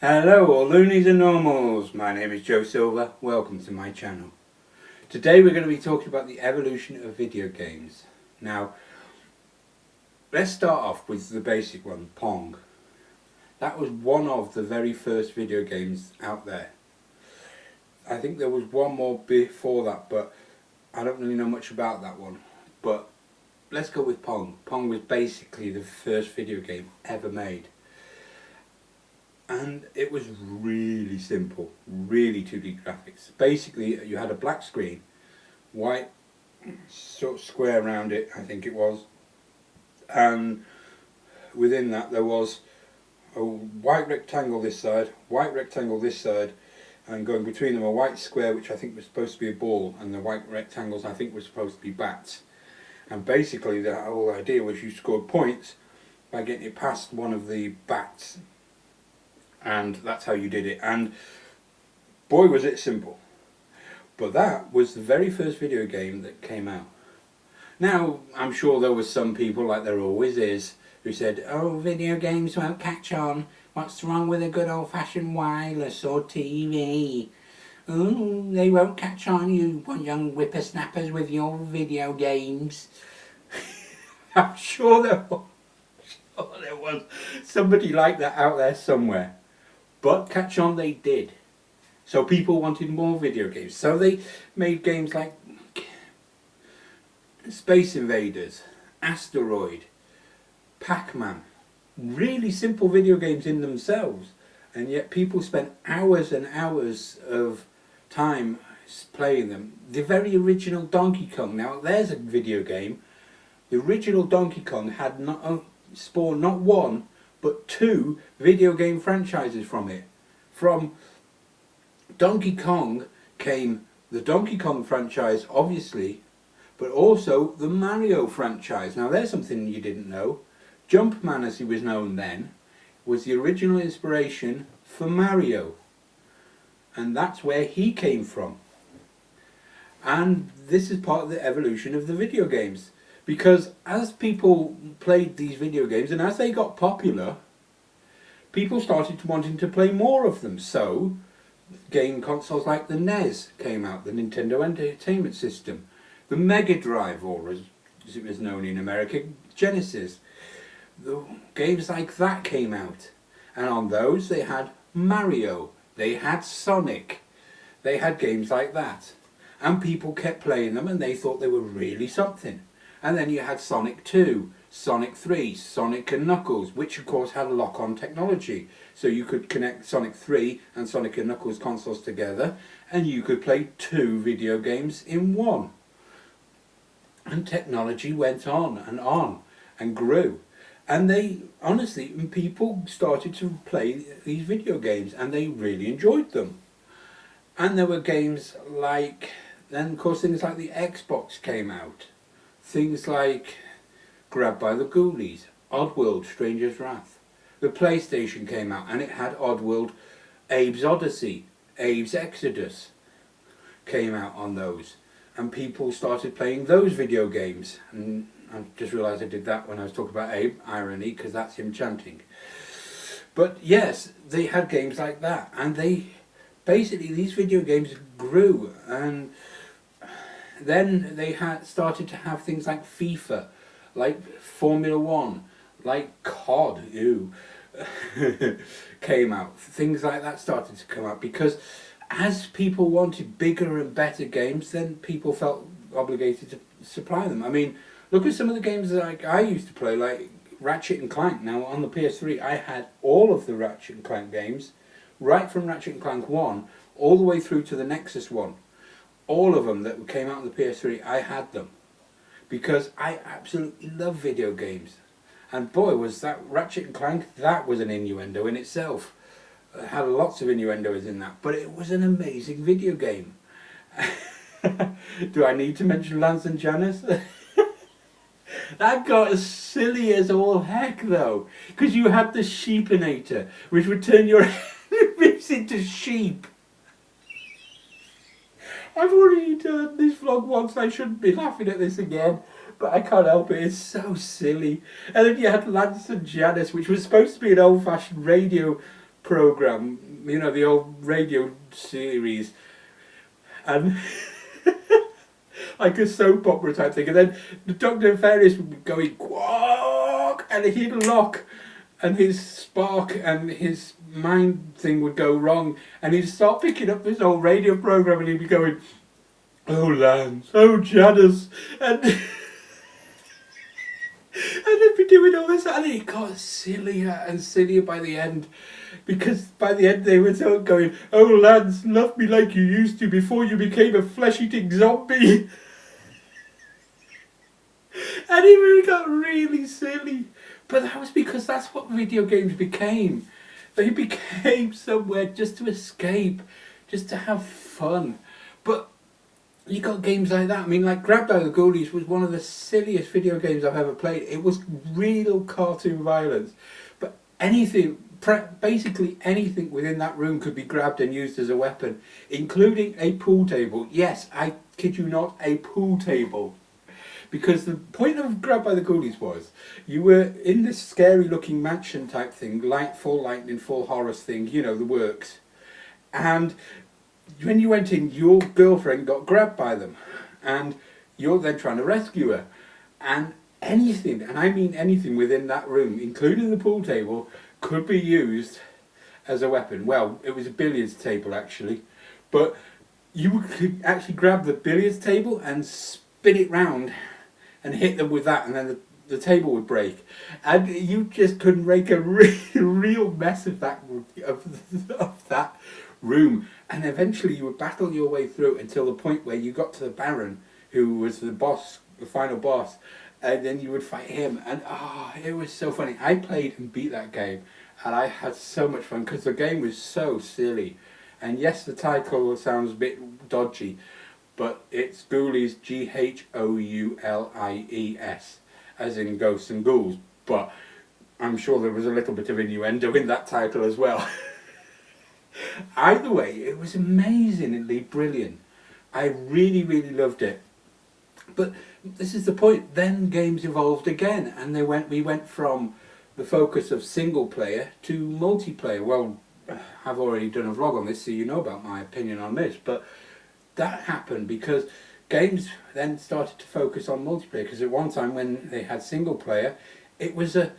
Hello all loonies and normals, my name is Joe Silver, welcome to my channel. Today we're going to be talking about the evolution of video games. Now, let's start off with the basic one, Pong. That was one of the very first video games out there. I think there was one more before that, but I don't really know much about that one. But let's go with Pong. Pong was basically the first video game ever made. And it was really simple, really 2D graphics. Basically, you had a black screen, white sort of square around it, I think it was. And within that there was a white rectangle this side, white rectangle this side, and going between them a white square which I think was supposed to be a ball, and the white rectangles I think were supposed to be bats. And basically the whole idea was you scored points by getting it past one of the bats. And that's how you did it, and boy was it simple. But that was the very first video game that came out. Now, I'm sure there was some people, like there always is, who said, oh, video games won't catch on, what's wrong with a good old-fashioned wireless or TV? Oh, they won't catch on, you young whippersnappers with your video games. I'm sure there was somebody like that out there somewhere. But catch on they did. So people wanted more video games. So they made games like Space Invaders, Asteroid, Pac-Man. Really simple video games in themselves. And yet people spent hours and hours of time playing them. The very original Donkey Kong. Now there's a video game. The original Donkey Kong had spawned not one, but two video game franchises from it. From Donkey Kong came the Donkey Kong franchise, obviously, but also the Mario franchise. Now there's something you didn't know. Jumpman, as he was known then, was the original inspiration for Mario. And that's where he came from. And this is part of the evolution of the video games. Because as people played these video games and as they got popular, people started wanting to play more of them. So, game consoles like the NES came out, the Nintendo Entertainment System, the Mega Drive, or as it was known in America, Genesis. The games like that came out. And on those they had Mario, they had Sonic, they had games like that. And people kept playing them and they thought they were really something. And then you had Sonic 2, Sonic 3, Sonic and Knuckles, which of course had lock-on technology. So you could connect Sonic 3 and Sonic and Knuckles consoles together and you could play two video games in one. And technology went on and grew. And they, honestly, people started to play these video games and they really enjoyed them. And there were games like, then of course things like the Xbox came out. Things like Grabbed by the Ghoulies, Oddworld, Stranger's Wrath. The PlayStation came out and it had Oddworld, Abe's Odyssey, Abe's Exodus came out on those. And people started playing those video games. And I just realised I did that when I was talking about Abe, irony, because that's him chanting. But yes, they had games like that. And they, basically these video games grew, and then they started to have things like FIFA, like Formula 1, like COD, came out. Things like that started to come out because as people wanted bigger and better games, then people felt obligated to supply them. I mean, look at some of the games that I used to play, like Ratchet and Clank. Now on the PS3 I had all of the Ratchet and Clank games, right from Ratchet and Clank 1 all the way through to the Nexus one. All of them that came out on the PS3, I had them. Because I absolutely love video games. And boy, was that Ratchet and Clank, that was an innuendo in itself. It had lots of innuendos in that. But it was an amazing video game. Do I need to mention Lance and Janice? That got as silly as all heck though. Because you had the Sheepinator, which would turn your enemies into sheep. I've already done this vlog once, I shouldn't be laughing at this again, but I can't help it, it's so silly. And then you had Lance and Janice, which was supposed to be an old-fashioned radio program, you know, the old radio series, and like a soap opera type thing, and then the Doctor Nefarious would be going quack, and he'd lock, and his spark and his mind thing would go wrong, and he'd start picking up this old radio program, and he'd be going, "Oh Lance, oh Janice," and and they'd be doing all this, and it got sillier and sillier by the end, because by the end they were still going, "Oh Lance, love me like you used to before you became a flesh-eating zombie." And it got really silly. But that was because that's what video games became. They became somewhere just to escape, just to have fun. But you got games like that. I mean, like Grabbed by the Ghoulies was one of the silliest video games I've ever played. It was real cartoon violence. But anything, basically anything within that room could be grabbed and used as a weapon, including a pool table. Yes, I kid you not, a pool table. Because the point of Grabbed by the Ghoulies was, you were in this scary looking mansion type thing, full lightning, full horror thing, you know, the works. And when you went in, your girlfriend got grabbed by them. And you're then trying to rescue her. And anything, and I mean anything within that room, including the pool table, could be used as a weapon. Well, it was a billiards table actually. But you could actually grab the billiards table and spin it round and hit them with that, and then the table would break, and you just couldn't make a real mess of that of that room. And eventually you would battle your way through until the point where you got to the Baron, who was the boss, the final boss, and then you would fight him. And it was so funny. I played and beat that game, and I had so much fun because the game was so silly. And yes, the title sounds a bit dodgy, but it's Ghoulies, G-H-O-U-L-I-E-S, as in ghosts and ghouls. But I'm sure there was a little bit of innuendo in that title as well. Either way, it was amazingly brilliant. I really, really loved it. But this is the point. Then games evolved again, and we went from the focus of single player to multiplayer. Well, I've already done a vlog on this, so you know about my opinion on this, but that happened because games then started to focus on multiplayer, because at one time when they had single player, it was a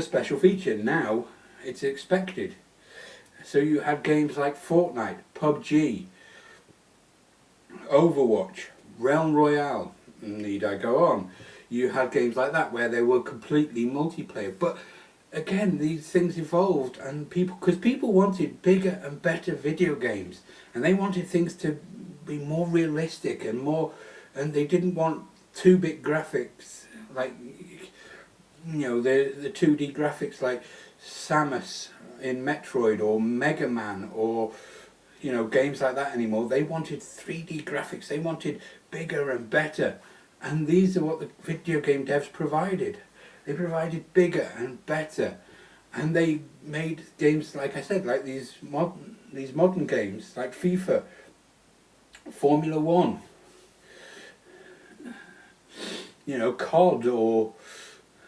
special feature. Now it's expected. So you had games like Fortnite, PUBG, Overwatch, Realm Royale, need I go on? You had games like that where they were completely multiplayer. But again, these things evolved, and because people wanted bigger and better video games, and they wanted things to be more realistic and they didn't want 2-bit graphics like, you know, the 2D graphics like Samus in Metroid or Mega Man or, you know, games like that anymore. They wanted 3D graphics. They wanted bigger and better, and these are what the video game devs provided. They provided bigger and better, and they made games, like I said, like these modern games like FIFA, Formula 1, you know, COD, or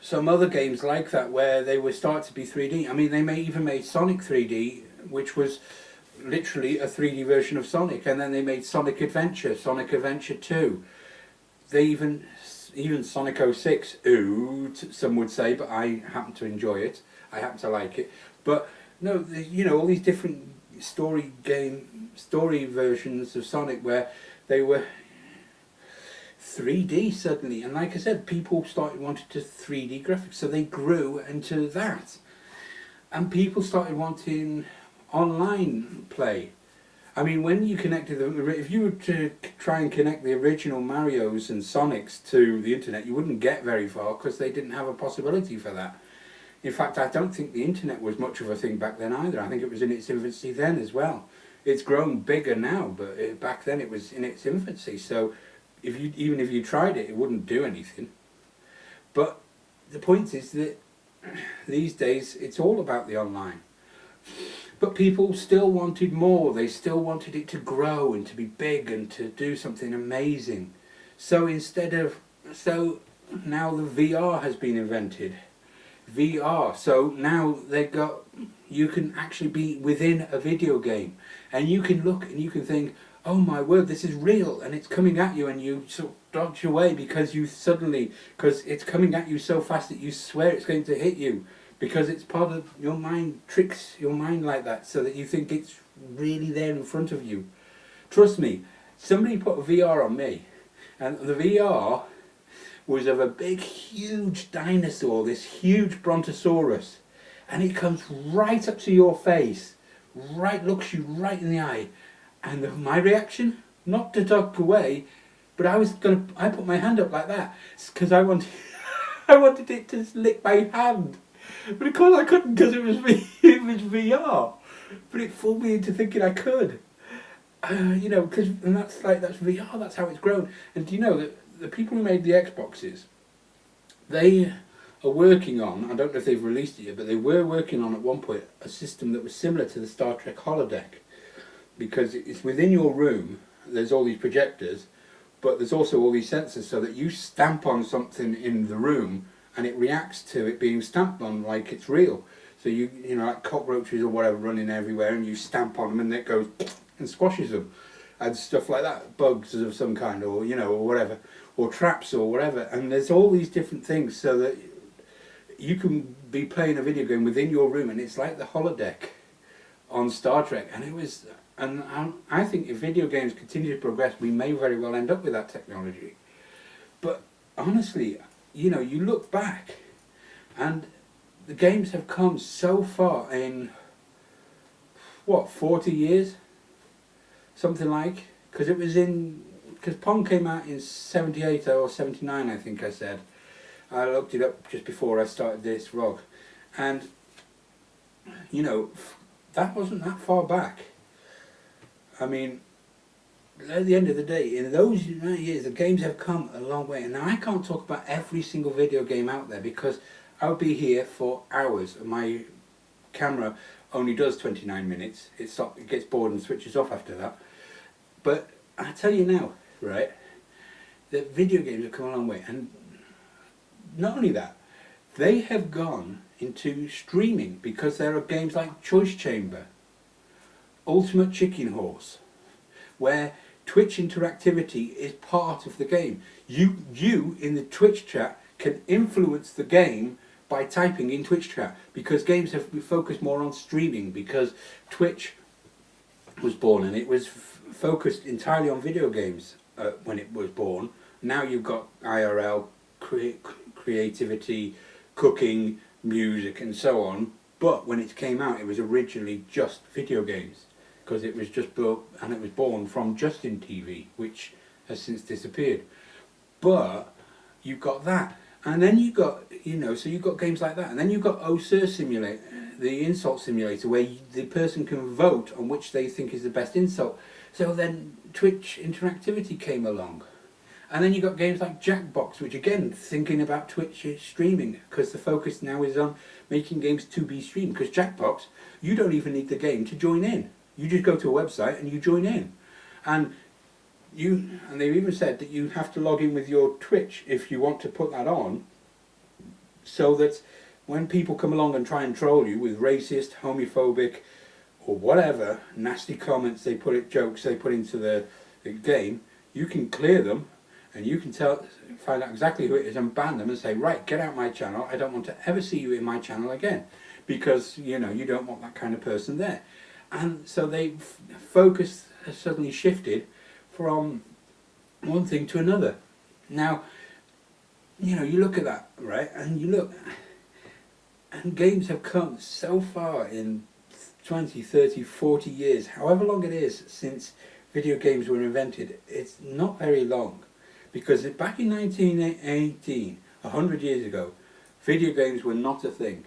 some other games like that where they were start to be 3D. I mean, they even made Sonic 3D, which was literally a 3D version of Sonic, and then they made Sonic Adventure, Sonic Adventure 2. They even Sonic 06, some would say, but I happen to enjoy it. I happen to like it. But no, you know, all these different story versions of Sonic where they were 3D suddenly, and like I said, people started wanting to 3D graphics, so they grew into that, and people started wanting online play. I mean, when you connected if you were to try and connect the original Marios and Sonics to the internet, you wouldn't get very far because they didn't have a possibility for that. In fact, I don't think the internet was much of a thing back then either. I think it was in its infancy then as well. It's grown bigger now, but back then it was in its infancy. So even if you tried it, it wouldn't do anything. But the point is that these days it's all about the online. But people still wanted more. They still wanted it to grow and to be big and to do something amazing. So now the VR has been invented. VR. So now you can actually be within a video game, and you can look and you can think, oh my word, this is real, and it's coming at you, and you sort of dodge away because it's coming at you so fast that you swear it's going to hit you, because it's part of your mind, tricks your mind like that, so that you think it's really there in front of you. Trust me, somebody put a VR on me, and the VR was of a big, huge dinosaur, this huge brontosaurus, and it comes right up to your face, looks you right in the eye, and my reaction, not to duck away, but I put my hand up like that, because I wanted, I wanted it to lick my hand, but of course I couldn't, because it was VR, but it fooled me into thinking I could. And that's VR, that's how it's grown. And do you know that the people who made the Xboxes, they are working on, I don't know if they've released it yet, but they were working on at one point a system that was similar to the Star Trek holodeck, because it's within your room, there's all these projectors, but there's also all these sensors, so that you stamp on something in the room and it reacts to it being stamped on like it's real. So like cockroaches or whatever running everywhere, and you stamp on them and it goes and squashes them, and stuff like that, bugs of some kind, or or whatever, or traps or whatever. And there's all these different things, so that you can be playing a video game within your room, and it's like the holodeck on Star Trek. And I think if video games continue to progress, we may very well end up with that technology. But honestly, you look back, and the games have come so far in 40 years, something like, because Pong came out in 78 or 79, I think I said. I looked it up just before I started this vlog, and that wasn't that far back. I mean, at the end of the day, in those years, the games have come a long way. And now I can't talk about every single video game out there, because I would be here for hours. My camera only does 29 minutes. It gets bored and switches off after that. But I tell you now, right, that video games have come a long way. And not only that, they have gone into streaming, because there are games like Choice Chamber, Ultimate Chicken Horse, where Twitch interactivity is part of the game. You in the Twitch chat can influence the game by typing in Twitch chat, because games have focused more on streaming, because Twitch was born and it was focused entirely on video games when it was born. Now you've got IRL, creativity, cooking, music and so on, but when it came out it was originally just video games, because it was just built and it was born from Justin TV, which has since disappeared. But you've got that, and then you've got, so you've got games like that, and then you've got OSIR Simulator, the insult simulator, where the person can vote on which they think is the best insult. So then Twitch interactivity came along. And then you got games like Jackbox, which again, thinking about Twitch streaming, because the focus now is on making games to be streamed. Because Jackbox, you don't even need the game to join in. You just go to a website and you join in. And they've even said that you have to log in with your Twitch if you want to put that on, so that when people come along and try and troll you with racist, homophobic, or whatever nasty comments jokes they put into the game, you can clear them, and you can find out exactly who it is and ban them and say, right, get out my channel, I don't want to ever see you in my channel again, because you don't want that kind of person there. And so focus has suddenly shifted from one thing to another. Now, you look at that, right, and and games have come so far in 20, 30, 40 years, however long it is since video games were invented. It's not very long, because back in 1918, 100 years ago, video games were not a thing.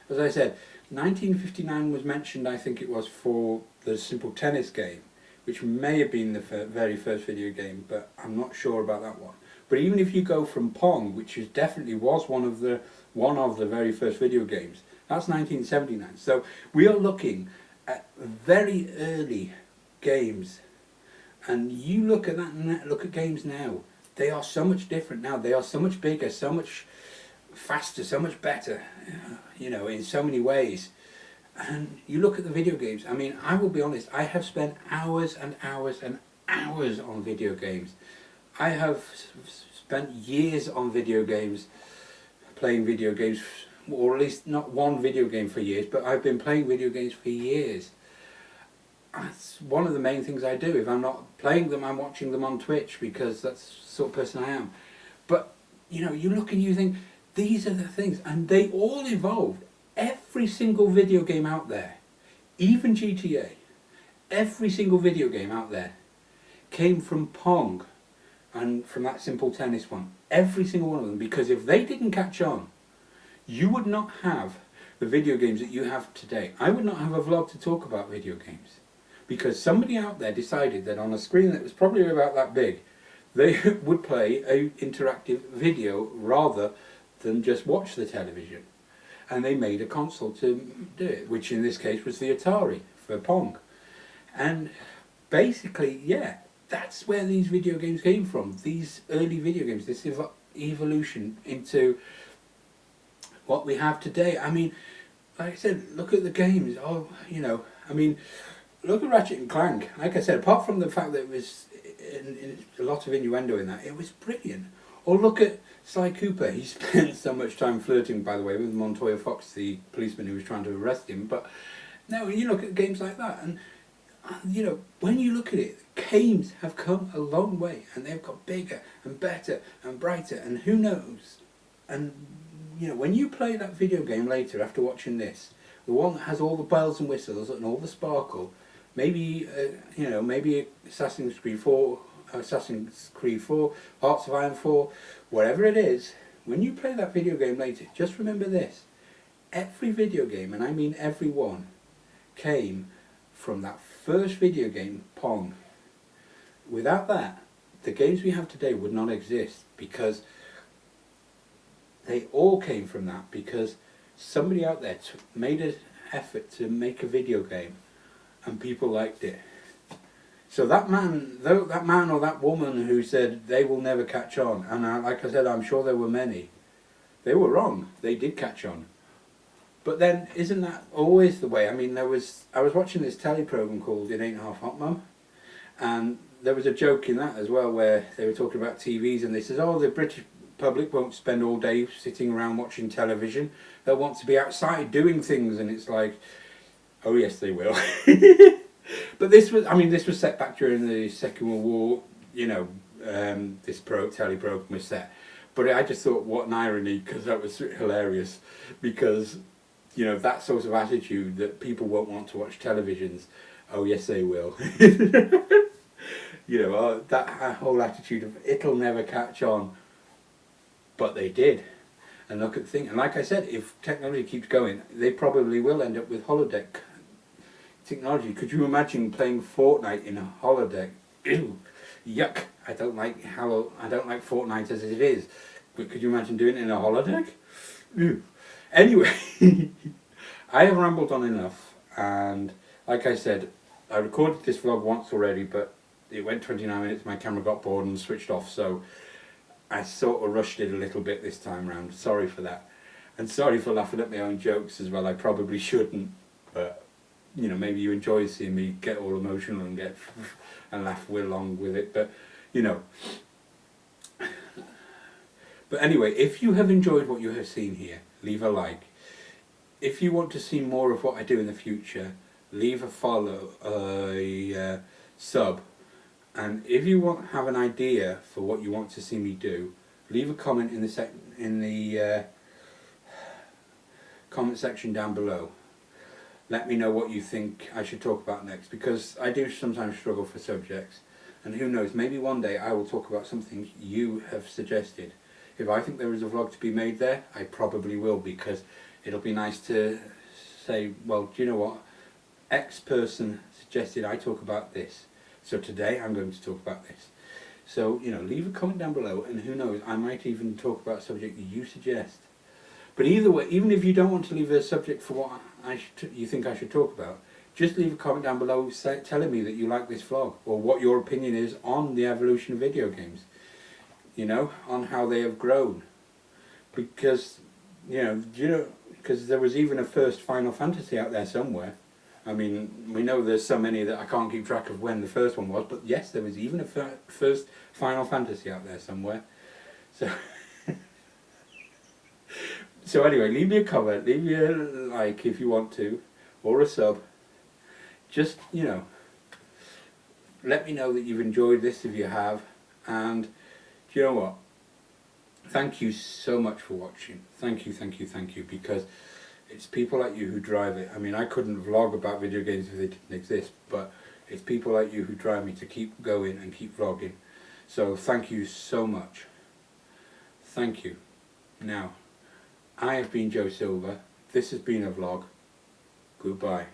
As I said, 1959 was mentioned, I think it was, for the simple tennis game, which may have been the very first video game, but I'm not sure about that one. But even if you go from Pong, which definitely was one of the very first video games, that's 1979. So we are looking at very early games, and you look at that and look at games now. They are so much different now. They are so much bigger, so much faster, so much better, you know, in so many ways. And you look at the video games, I mean, I will be honest, I have spent hours and hours and hours on video games. I have spent years on video games, playing video games, or at least not one video game for years, but I've been playing video games for years. That's one of the main things I do. If I'm not playing them, I'm watching them on Twitch, because that's the sort of person I am. But, you know, you look and you think, these are the things, and they all evolved. Every single video game out there, even GTA, every single video game out there came from Pong, and from that simple tennis one. Every single one of them, because if they didn't catch on, you would not have the video games that you have today. I would not have a vlog to talk about video games, because somebody out there decided that on a screen that was probably about that big, they would play a interactive video rather than just watch the television. And they made a console to do it, which in this case was the Atari for Pong. And basically, yeah, that's where these video games came from. These early video games, this evolution into what we have today. I mean, like I said, look at the games. Oh, you know, I mean, look at Ratchet and Clank. Like I said, apart from the fact that it was a lot of innuendo in that, it was brilliant. Or look at Sly Cooper. He spent so much time flirting, by the way, with Montoya Fox, the policeman who was trying to arrest him. But no, you look at games like that, and you know, when you look at it, games have come a long way, and they've got bigger and better and brighter, and who knows? And you know, when you play that video game later after watching this, the one that has all the bells and whistles and all the sparkle, maybe you know, maybe Assassin's Creed 4, Hearts of Iron 4, whatever it is, when you play that video game later, just remember this: every video game, and I mean every one, came from that first video game, Pong. Without that, the games we have today would not exist, because they all came from that, because somebody out there made an effort to make a video game and people liked it. So that man or that woman who said they will never catch on, and like I said, I'm sure there were many, they were wrong. They did catch on. But then, isn't that always the way? I mean, I was watching this telly program called It Ain't Half Hot, Mum, and there was a joke in that as well, where they were talking about TVs, and they said, oh, the British public won't spend all day sitting around watching television. They'll want to be outside doing things, and it's like, oh yes, they will. But this was set back during the Second World War. You know, this telly program was set. But I just thought, what an irony, because that was hilarious, because you know, that sort of attitude that people won't want to watch televisions. Oh yes, they will. You know, that whole attitude of it'll never catch on. But they did. And look at the thing. And like I said, if technology keeps going, they probably will end up with holodeck technology. Could you imagine playing Fortnite in a holodeck? Ew, yuck! I don't like Fortnite as it is. But could you imagine doing it in a holodeck? Ew. Anyway, I have rambled on enough, and like I said, I recorded this vlog once already, but it went 29 minutes, my camera got bored and switched off, so I sort of rushed it a little bit this time round. Sorry for that. And sorry for laughing at my own jokes as well. I probably shouldn't, but you know, maybe you enjoy seeing me get all emotional and and laugh along with it, but you know. But anyway, if you have enjoyed what you have seen here, leave a like. If you want to see more of what I do in the future, leave a follow, a sub. And if you have an idea for what you want to see me do, leave a comment in the comment section down below. Let me know what you think I should talk about next, because I do sometimes struggle for subjects, and who knows, maybe one day I will talk about something you have suggested. If I think there is a vlog to be made there, I probably will, because it'll be nice to say, well, do you know what, X person suggested I talk about this, so today I'm going to talk about this. So, you know, leave a comment down below, and who knows, I might even talk about a subject that you suggest. But either way, even if you don't want to leave a subject for what you think I should talk about, just leave a comment down below telling me that you like this vlog, or what your opinion is on the evolution of video games. You know, on how they have grown. Because You know, do you know, because there was even a first Final Fantasy out there somewhere. I mean, we know there's so many that I can't keep track of when the first one was, but yes, there was even a first Final Fantasy out there somewhere. So, so anyway, leave me a comment, leave me a like if you want to, or a sub. Just, you know, let me know that you've enjoyed this if you have, and do you know what? Thank you so much for watching. Thank you, thank you, thank you, because it's people like you who drive it. I mean, I couldn't vlog about video games if they didn't exist, but it's people like you who drive me to keep going and keep vlogging. So thank you so much. Thank you. Now, I have been Joe Silver. This has been a vlog. Goodbye.